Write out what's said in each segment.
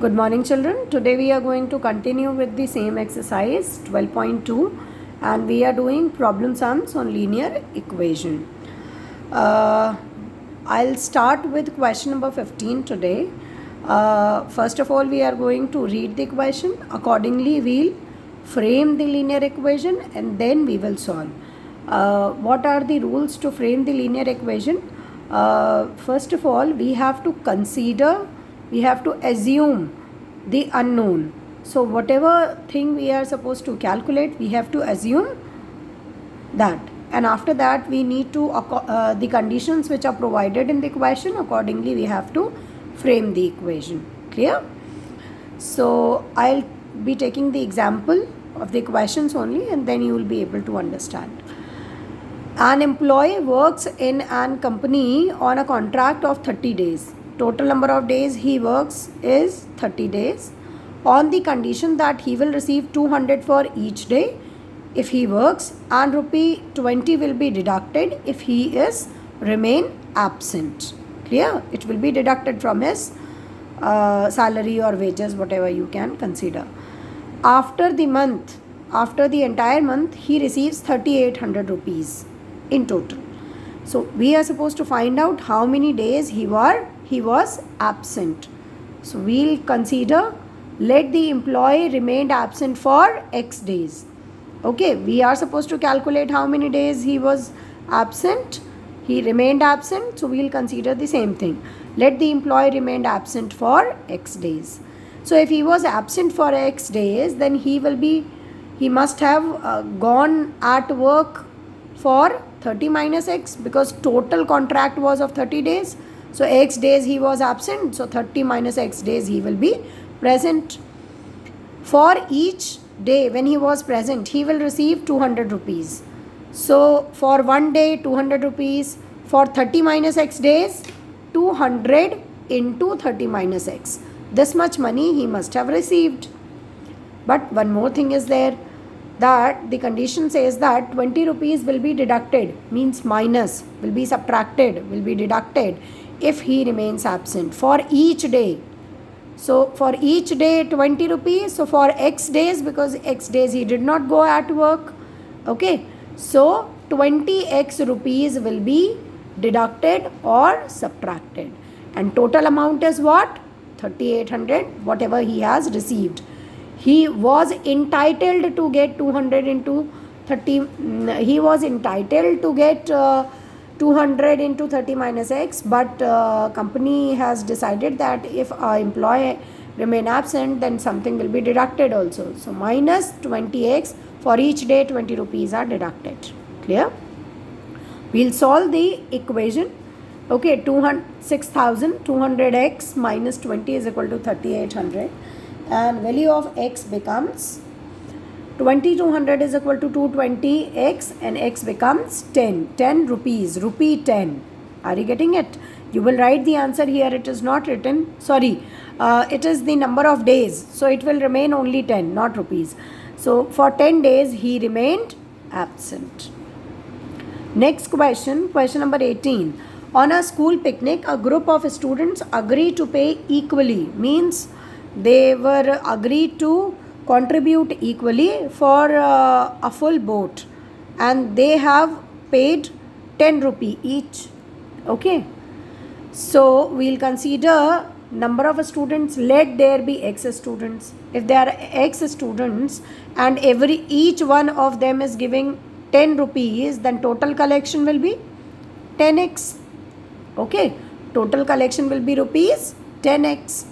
Good morning, children. Today we are going to continue with the same exercise 12.2 and we are doing problem sums on linear equation. I'll start with question number 15 today. First of all, we are going to read the equation. Accordingly, we'll frame the linear equation and then we will solve. What are the rules to frame the linear equation? First of all, we have to assume the unknown. So whatever thing we are supposed to calculate, we have to assume that, and after that we need to the conditions which are provided in the equation, accordingly we have to frame the equation. Clear? So I'll be taking the example of the equations only and then you will be able to understand. An employee works in an company on a contract of 30 days. Total number of days he works is 30 days on the condition that he will receive 200 for each day if he works and rupee 20 will be deducted if he is remain absent. Clear? It will be deducted from his salary or wages, whatever you can consider. After the entire month, he receives 3800 rupees in total. So we are supposed to find out how many days he was absent. So we'll consider, let the employee remained absent for X days. Okay, we are supposed to calculate how many days he was absent. He remained absent, so we'll consider the same thing. Let the employee remained absent for X days. So if he was absent for X days, then he must have gone at work for 30 minus X, because total contract was of 30 days. So X days he was absent, so 30 minus X days he will be present. For each day when he was present, he will receive 200 rupees. So for one day 200 rupees, for 30 minus X days 200 into 30 minus X. This much money he must have received. But one more thing is there, that the condition says that 20 rupees will be deducted, means minus, will be subtracted, will be deducted if he remains absent for each day. So for each day 20 rupees, so for X days, because X days he did not go at work, okay, so 20x rupees will be deducted or subtracted, and total amount is what? 3800, whatever he has received. He was entitled to get 200 into 30, he was entitled to get 200 into 30 minus X, but company has decided that if our employee remain absent, then something will be deducted also. So minus 20x, for each day 20 rupees are deducted. Clear? We'll solve the equation. Okay, 6200x minus 20 is equal to 3800. And value of X becomes 2200 is equal to 220x, and X becomes 10 rupees, rupee 10. Are you getting it? You will write the answer here. It is not written. Sorry, it is the number of days. So it will remain only 10, not rupees. So for 10 days he remained absent. Next question, question number 18. On a school picnic, a group of students agree to pay equally, means they were agreed to contribute equally for a full boat, and they have paid 10 rupee each. Okay, so we'll consider number of students. Let there be X students. If there are X students and each one of them is giving 10 rupees, then total collection will be 10x. Okay, total collection will be rupees 10x.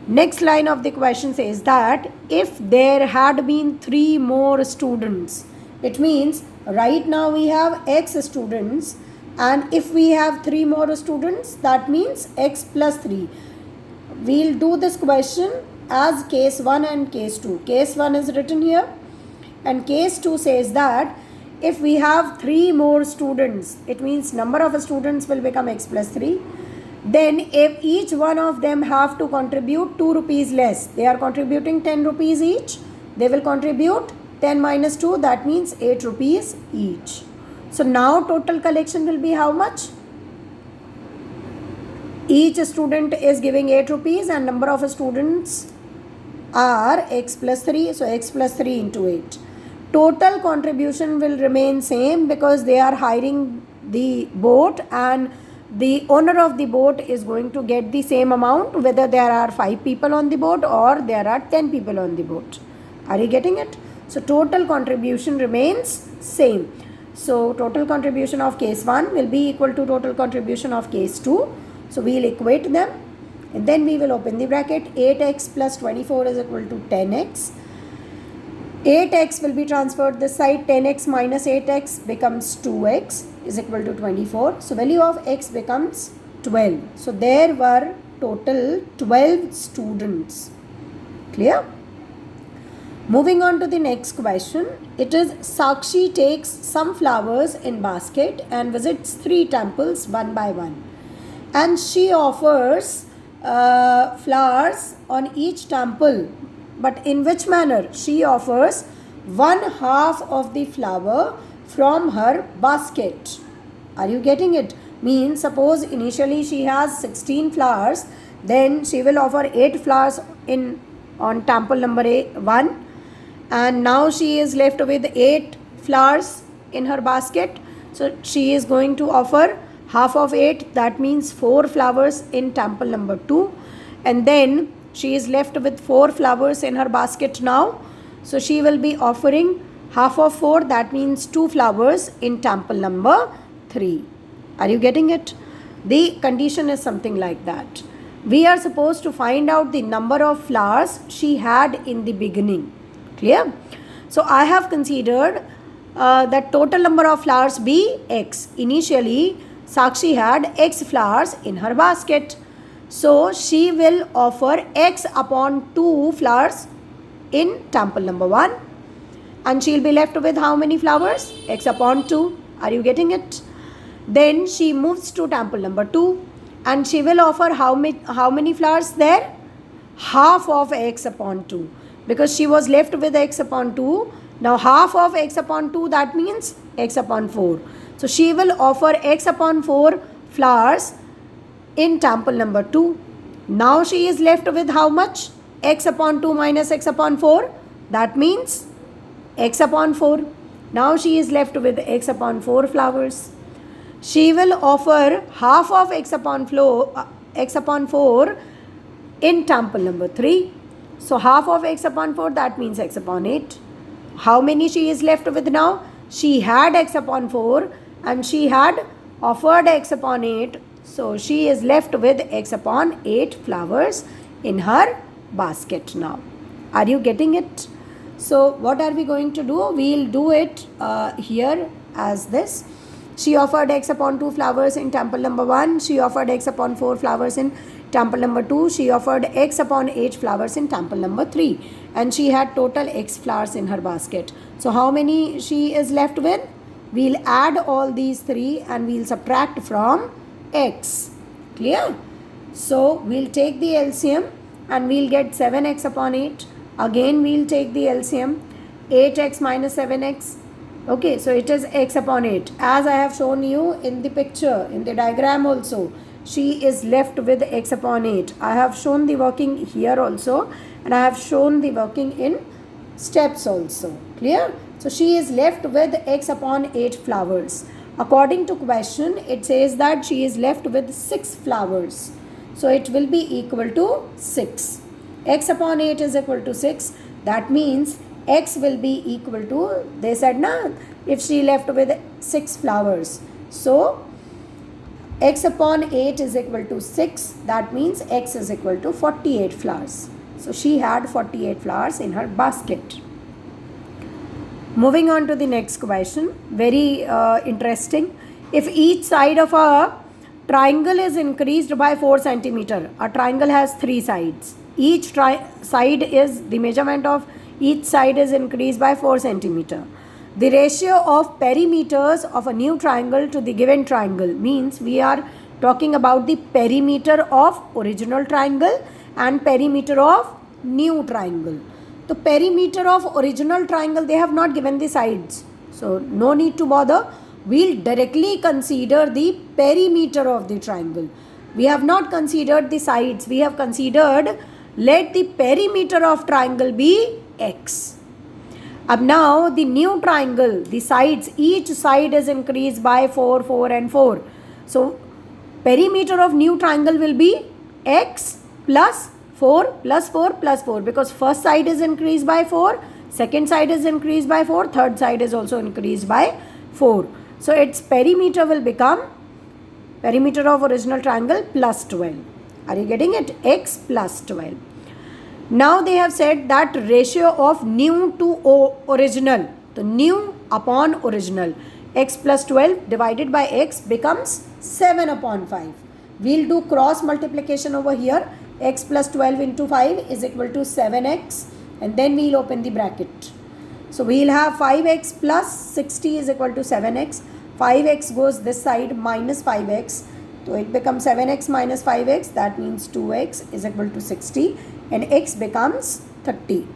Next line of the question says that if there had been 3 more students, it means right now we have X students, and if we have 3 more students, that means X plus 3. We'll do this question as case 1 and case 2. Case 1 is written here, and case 2 says that if we have 3 more students, it means number of students will become X plus 3. Then if each one of them have to contribute 2 rupees less, they are contributing 10 rupees each, they will contribute 10 minus 2, that means 8 rupees each. So now total collection will be how much? each student is giving 8 rupees and number of students are x plus 3, so x plus 3 into 8. Total contribution will remain same because they are hiring the boat and the owner of the boat is going to get the same amount whether there are 5 people on the boat or there are 10 people on the boat. Are you getting it? So total contribution remains same. So total contribution of case 1 will be equal to total contribution of case 2. So we will equate them and then we will open the bracket. 8x plus 24 is equal to 10x. 8x will be transferred this side. 10x minus 8x becomes 2x is equal to 24. So value of x becomes 12. So there were total 12 students. Clear? Moving on to the next question. It is Sakshi takes some flowers in basket and visits 3 temples one by one. And she offers flowers on each temple. But in which manner? She offers 1/2 of the flower from her basket. Are you getting it? Means suppose initially she has 16 flowers, then she will offer 8 flowers on temple number 1, and now she is left with 8 flowers in her basket. So she is going to offer half of 8, that means 4 flowers in temple number 2, and then she is left with 4 flowers in her basket now. So she will be offering half of 4, that means 2 flowers in temple number 3. Are you getting it? The condition is something like that. We are supposed to find out the number of flowers she had in the beginning. Clear? So I have considered that total number of flowers be x. Initially Sakshi had x flowers in her basket. So she will offer x upon 2 flowers in temple number 1. And she will be left with how many flowers? X upon 2. Are you getting it? Then she moves to temple number 2. And she will offer how many flowers there? Half of x upon 2. Because she was left with x upon 2. Now half of x upon 2, that means x upon 4. So she will offer x upon 4 flowers in temple number 2. Now she is left with how much? X upon 2 minus x upon 4. That means x upon 4. Now she is left with x upon 4 flowers. She will offer half of x upon 4 in temple number 3. So half of x upon 4, that means x upon 8. How many she is left with now? She had x upon 4 and she had offered x upon 8. So she is left with x upon 8 flowers in her basket now. Are you getting it? So what are we going to do? We will do it here as this. She offered x upon 2 flowers in temple number 1. She offered x upon 4 flowers in temple number 2. She offered x upon 8 flowers in temple number 3. And she had total x flowers in her basket. So how many she is left with? We'll add all these 3 and we'll subtract from x. Clear? So we'll take the LCM and we'll get 7x upon 8. Again we'll take the LCM. 8x minus 7x. Okay, so it is x upon 8. As I have shown you in the picture, in the diagram also, she is left with x upon 8. I have shown the working here also and I have shown the working in steps also. Clear? So she is left with x upon 8 flowers. According to question, it says that she is left with 6 flowers. So it will be equal to 6. X upon 8 is equal to 6. That means x will be equal to, they said na, if she left with 6 flowers. So x upon 8 is equal to 6. That means x is equal to 48 flowers. So she had 48 flowers in her basket. Moving on to the next question. Very interesting. If each side of a triangle is increased by 4 centimeter, a triangle has 3 sides. Each side is, the measurement of each side is increased by 4 centimeter. The ratio of perimeters of a new triangle to the given triangle, means we are talking about the perimeter of original triangle and perimeter of new triangle. The perimeter of original triangle, they have not given the sides. So no need to bother. We'll directly consider the perimeter of the triangle. We have not considered the sides. We have considered, let the perimeter of triangle be x. Now the new triangle, the sides, each side is increased by 4, 4 and 4. So perimeter of new triangle will be x plus 4 plus 4 plus 4, because first side is increased by 4, second side is increased by 4, third side is also increased by 4. So its perimeter will become perimeter of original triangle plus 12. Are you getting it? X plus 12. Now they have said that ratio of new to original, the new upon original, x plus 12 divided by x becomes 7 upon 5. We'll do cross multiplication over here. X plus 12 into 5 is equal to 7x, and then we'll open the bracket. So we'll have 5x plus 60 is equal to 7x. 5x goes this side, minus 5x. So it becomes 7x minus 5x, that means 2x is equal to 60, and x becomes 30.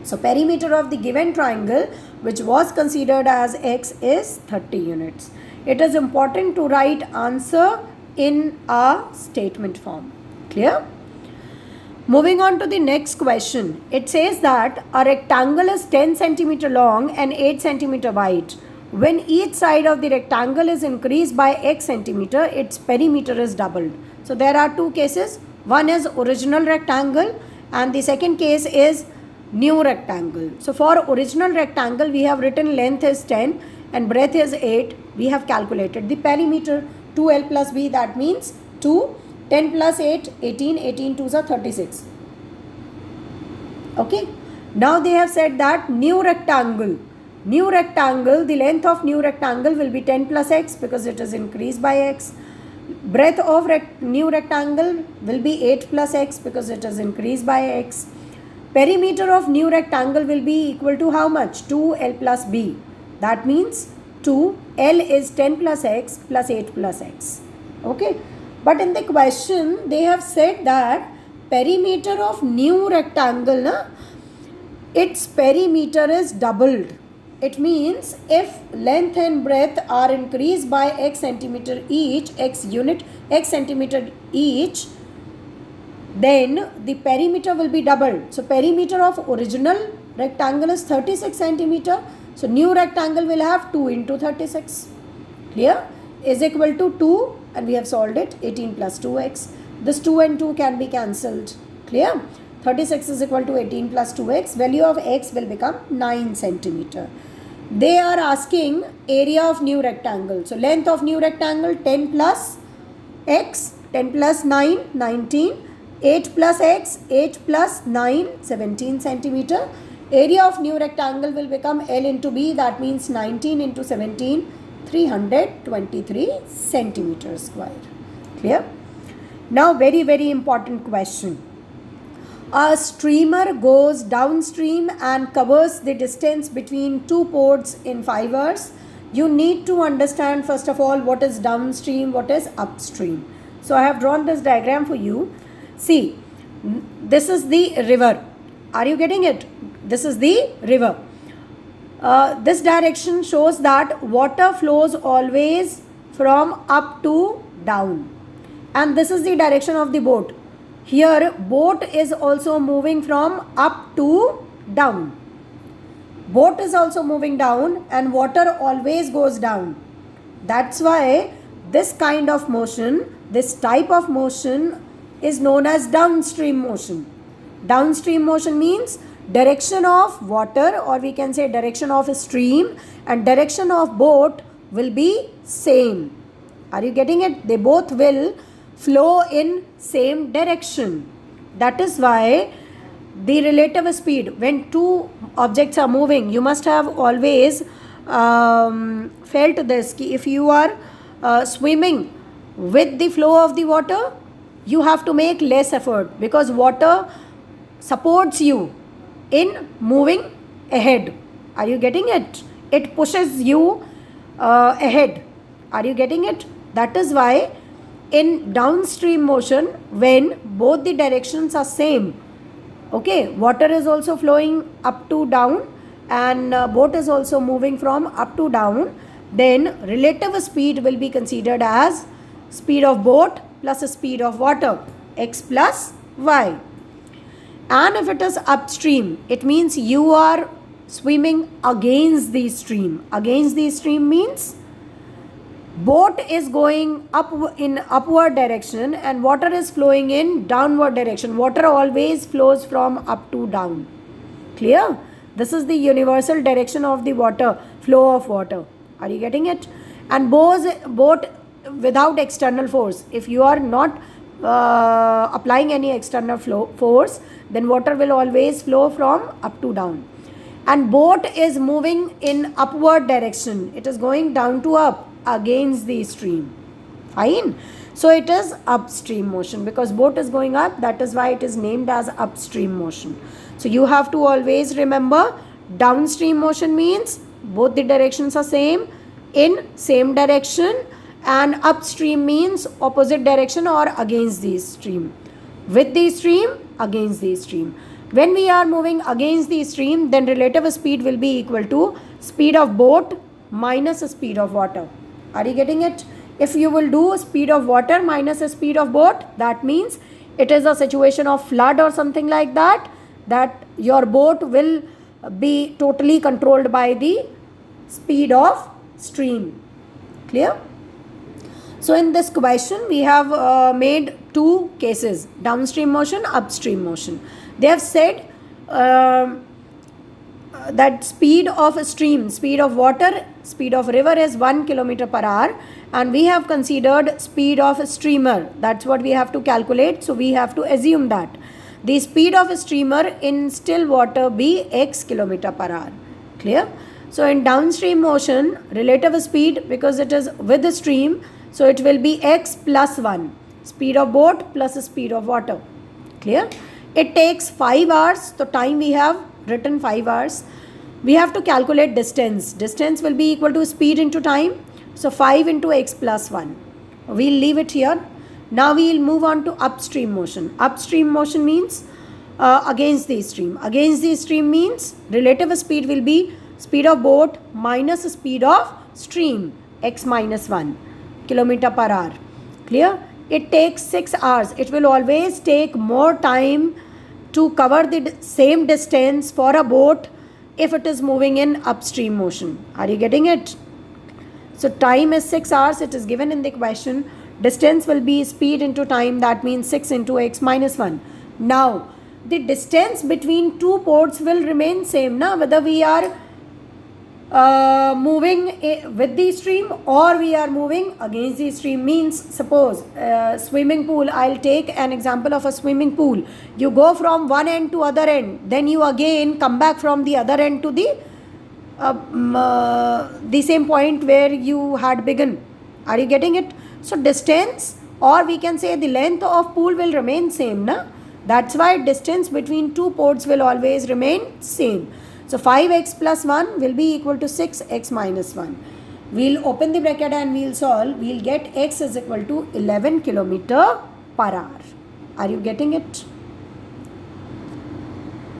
So perimeter of the given triangle, which was considered as x, is 30 units. It is important to write answer in a statement form. Clear? Moving on to the next question. It says that a rectangle is 10 cm long and 8 cm wide. When each side of the rectangle is increased by x centimeter, its perimeter is doubled. So there are two cases. One is original rectangle and the second case is new rectangle. So for original rectangle, we have written length is 10 and breadth is 8. We have calculated the perimeter 2l plus b, that means 2. 10 plus 8, 18, 18 2s are 36. Okay. Now they have said that new rectangle, the length of new rectangle will be 10 plus x because it is increased by x. Breadth of new rectangle will be 8 plus x because it is increased by x. Perimeter of new rectangle will be equal to how much? 2l plus b. That means 2, l is 10 plus x plus 8 plus x. Okay. But in the question, they have said that perimeter of new rectangle, its perimeter is doubled. It means if length and breadth are increased by x centimeter each, x centimeter each, then the perimeter will be doubled. So perimeter of original rectangle is 36 centimeter. So new rectangle will have 2 into 36. Clear? Is equal to 2. And we have solved it, 18 plus 2x. This 2 and 2 can be cancelled. Clear? 36 is equal to 18 plus 2x. Value of x will become 9 centimeter. They are asking area of new rectangle. So length of new rectangle 10 plus x, 10 plus 9, 19. 8 plus x, 8 plus 9, 17 centimeter. Area of new rectangle will become L into B, that means 19 into 17, 323 centimeters square. Clear? Now very important question. A streamer goes downstream and covers the distance between two ports in 5 hours. You need to understand first of all what is downstream, what is upstream. So I have drawn this diagram for you. See, this is the river. Are you getting it? This is the river. This direction shows that water flows always from up to down. And this is the direction of the boat. Here, boat is also moving from up to down. Boat is also moving down and water always goes down. That's why this kind of motion, this type of motion is known as downstream motion. Downstream motion means direction of water, or we can say direction of a stream, and direction of boat will be same. Are you getting it? They both will flow in same direction. That is why the relative speed, when two objects are moving, you must have always felt this. If you are swimming with the flow of the water, you have to make less effort because water supports you in moving ahead. Are you getting it? It pushes you ahead. Are you getting it? That is why in downstream motion, when both the directions are same, okay, water is also flowing up to down and boat is also moving from up to down, then relative speed will be considered as speed of boat plus the speed of water, x plus y. And if it is upstream, it means you are swimming against the stream. Against the stream means boat is going up in upward direction and water is flowing in downward direction. Water always flows from up to down. Clear? This is the universal direction of the water, flow of water. Are you getting it? And boat without external force. If you are not applying any external force, then water will always flow from up to down. And boat is moving in upward direction. It is going down to up against the stream. Fine. So it is upstream motion because boat is going up. That is why it is named as upstream motion. So you have to always remember downstream motion means both the directions are same in same direction, and upstream means opposite direction or against the stream. With the stream, against the stream. When we are moving against the stream, then relative speed will be equal to speed of boat minus speed of water. Are you getting it? If you will do speed of water minus speed of boat, that means it is a situation of flood or something like that, that your boat will be totally controlled by the speed of stream. Clear? So in this question, we have made two cases, downstream motion, upstream motion. They have said that speed of a stream, speed of water, speed of river is 1 kilometer per hour, and we have considered speed of a streamer. That's what we have to calculate. So we have to assume that the speed of a streamer in still water be x kilometer per hour. Clear? So in downstream motion, relative speed, because it is with the stream, so it will be x plus 1. Speed of boat plus speed of water. Clear? It takes 5 hours. So time we have written 5 hours. We have to calculate distance. Distance will be equal to speed into time. So 5 into x plus 1. We'll leave it here. Now we'll move on to upstream motion. Upstream motion means against the stream. Against the stream means relative speed will be speed of boat minus speed of stream, x minus 1 kilometer per hour. Clear? It takes 6 hours. It will always take more time to cover the same distance for a boat if it is moving in upstream motion. Are you getting it? So time is 6 hours. It is given in the question. Distance will be speed into time. That means 6 into x minus 1. Now, the distance between two ports will remain same. Now, whether we are moving with the stream or we are moving against the stream, means suppose swimming pool. I'll take an example of a swimming pool. You go from one end to other end, then you again come back from the other end to the same point where you had begun. Are you getting it? So distance, or we can say the length of pool, will remain same, na? That's why distance between two ports will always remain same. So 5x plus 1 will be equal to 6x minus 1. We'll open the bracket and we'll solve. We'll get x is equal to 11 kilometer per hour. Are you getting it?